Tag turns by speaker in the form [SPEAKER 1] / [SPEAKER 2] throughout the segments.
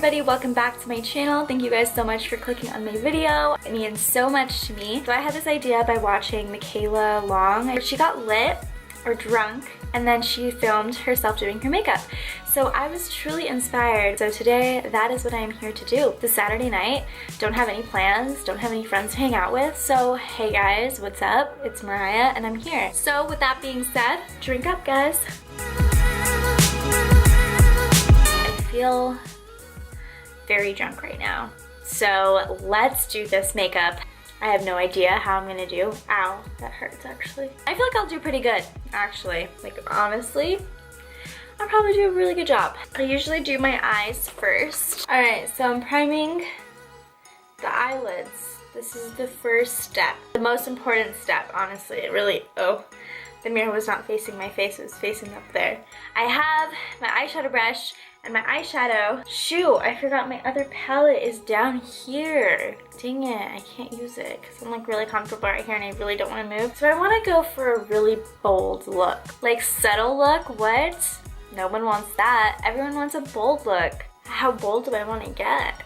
[SPEAKER 1] everybody, welcome back to my channel. Thank you guys so much for clicking on my video. It means so much to me. So I had this idea by watching Michaela Long. She got lit or drunk and then she filmed herself doing her makeup. So I was truly inspired. So today, that is what I am here to do. It's Saturday night, don't have any plans, don't have any friends to hang out with. So hey guys, what's up? It's Mariah and I'm here. So with that being said, drink up guys. I feel very drunk right now. So let's do this makeup. I have no idea how I'm gonna do. Ow, that hurts actually. I feel like I'll do pretty good, actually. Like honestly, I'll probably do a really good job. I usually do my eyes first. All right, so I'm priming the eyelids. This is the first step. The most important step, honestly. It really, oh, the mirror was not facing my face, it was facing up there. I have my eyeshadow brush and my eyeshadow. Shoot, I forgot my other palette is down here. Dang it, I can't use it because I'm like really comfortable right here and I really don't want to move. So I want to go for a really bold look. Like subtle look, what? No one wants that. Everyone wants a bold look. How bold do I want to get?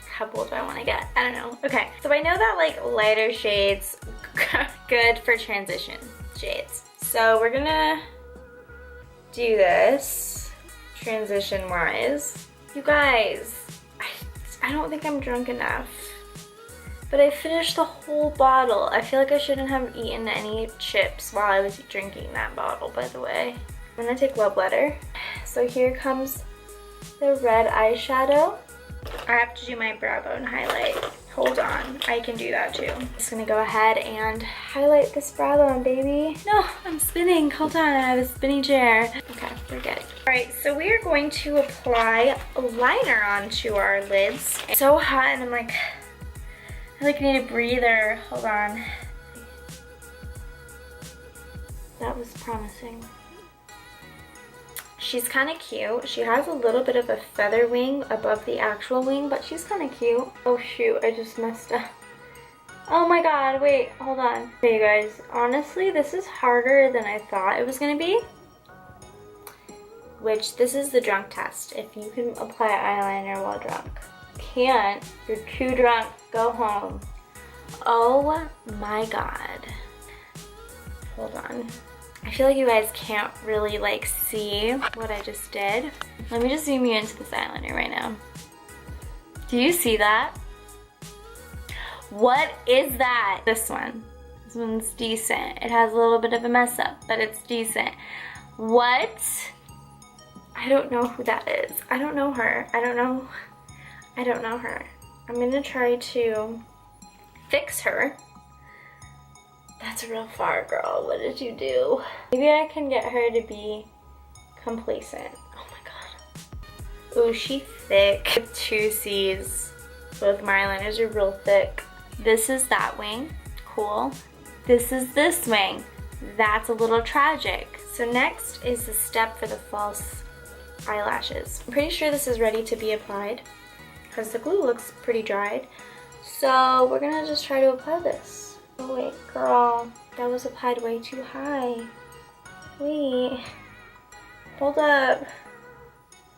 [SPEAKER 1] How bold do I want to get? I don't know. Okay, so I know that like lighter shades, good for transition shades. So we're gonna do this transition wise. You guys, I don't think I'm drunk enough, but I finished the whole bottle. I feel like I shouldn't have eaten any chips while I was drinking that bottle, by the way. I'm gonna take Love Letter. So here comes the red eyeshadow. I have to do my brow bone highlight. Hold on, I can do that too. I'm just gonna go ahead and highlight this brow bone, baby. No, I'm spinning, hold on, I have a spinny chair. Okay, we're good. All right, so we are going to apply a liner onto our lids. It's so hot and I'm like, I like need a breather. Hold on. That was promising. She's kind of cute. She has a little bit of a feather wing above the actual wing, but she's kind of cute. Oh shoot, I just messed up. Oh my god, wait, hold on. Okay, you guys, honestly, this is harder than I thought it was gonna be. Which, this is the drunk test. If you can apply eyeliner while drunk. Can't, you're too drunk, go home. Oh my god. Hold on. I feel like you guys can't really like see what I just did. Let me just zoom you into this eyeliner right now. Do you see that? What is that? This one. This one's decent. It has a little bit of a mess up, but it's decent. What? I don't know who that is. I don't know her. I don't know her. I'm gonna try to fix her. That's real far, girl. What did you do? Maybe I can get her to be complacent. Oh my god. Ooh, she's thick. With two C's. Both my eyeliners are real thick. This is that wing. Cool. This is this wing. That's a little tragic. So next is the step for the false eyelashes. I'm pretty sure this is ready to be applied because the glue looks pretty dried. So we're gonna just try to apply this. Oh wait, girl, that was applied way too high. Wait, hold up.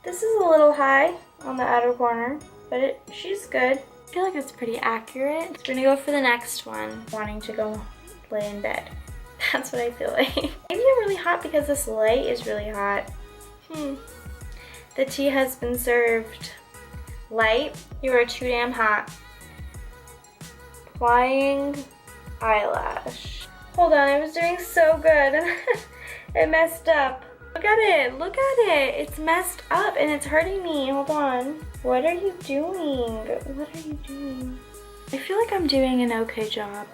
[SPEAKER 1] This is a little high on the outer corner, but she's good. I feel like it's pretty accurate. So we're gonna go for the next one. Wanting to go lay in bed. That's what I feel like. Maybe I'm really hot because this light is really hot. The tea has been served. Light, you are too damn hot. Applying eyelash. Hold on, I was doing so good. It messed up. Look at it, look at it. It's messed up and it's hurting me. Hold on. What are you doing? What are you doing? I feel like I'm doing an okay job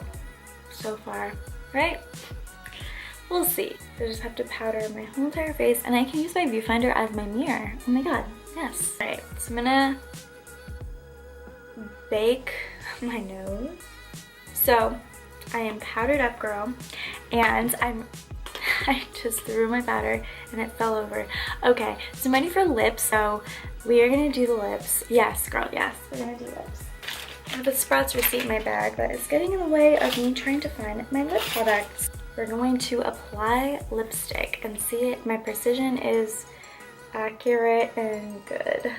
[SPEAKER 1] so far, right? We'll see. I just have to powder my whole entire face and I can use my viewfinder as my mirror. Oh my god, yes. All right, so I'm gonna bake my nose. So I am powdered up, girl, and I just threw my powder and it fell over. Okay, so I'm ready for lips. So we are gonna do the lips. Yes, girl, yes, we're gonna do lips. I have a Sprouts receipt in my bag that is getting in the way of me trying to find my lip products. We're going to apply lipstick and see if my precision is accurate and good.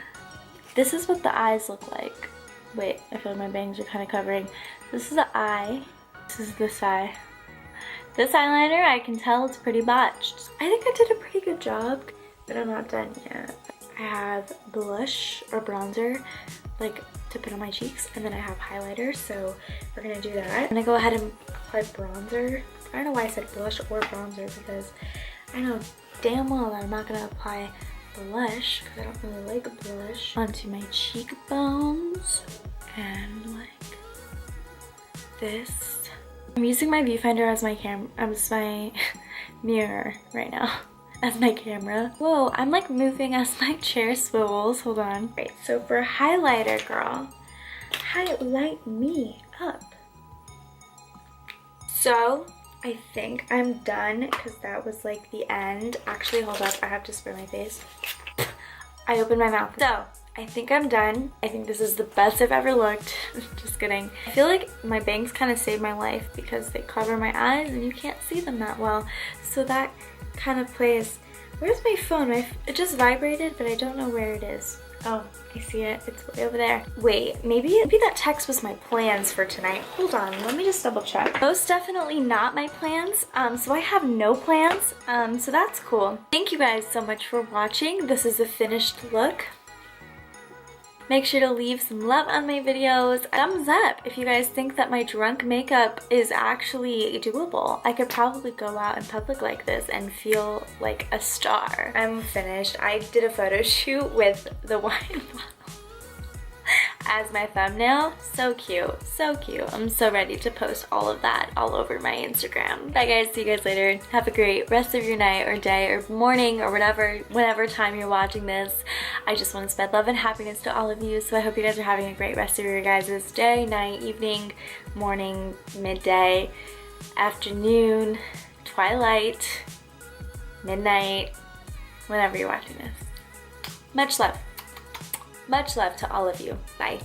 [SPEAKER 1] This is what the eyes look like. Wait, I feel like my bangs are kind of covering. This is the eye. This is this eye. This eyeliner, I can tell it's pretty botched. I think I did a pretty good job, but I'm not done yet. I have blush or bronzer, like to put on my cheeks, and then I have highlighter, so we're gonna do that. I'm gonna go ahead and apply bronzer. I don't know why I said blush or bronzer, because I know damn well that I'm not gonna apply blush, because I don't really like blush, onto my cheekbones, and like this. I'm using my viewfinder as my my mirror right now, as my camera. Whoa, I'm like moving as my chair swivels. Hold on. Right, so for highlighter, girl, highlight me up. So I think I'm done, because that was like the end. Actually, hold up, I have to spray my face. I opened my mouth. So I think I'm done. I think this is the best I've ever looked. Just kidding. I feel like my bangs kind of saved my life, because they cover my eyes and you can't see them that well. So that kind of plays. Where's my phone? It just vibrated, but I don't know where it is. Oh, I see it. It's way over there. Wait, maybe that text was my plans for tonight. Hold on, let me just double check. Most definitely not my plans. So I have no plans. So that's cool. Thank you guys so much for watching. This is a finished look. Make sure to leave some love on my videos. Thumbs up if you guys think that my drunk makeup is actually doable. I could probably go out in public like this and feel like a star. I'm finished. I did a photo shoot with the wine bottle as my thumbnail. So cute, so cute. I'm so ready to post all of that all over my Instagram. Bye guys, see you guys later. Have a great rest of your night or day or morning or whatever time you're watching this. I just want to spread love and happiness to all of you, so I hope you guys are having a great rest of your guys' day, night, evening, morning, midday, afternoon, twilight, midnight, whenever you're watching this. Much love. Much love to all of you. Bye.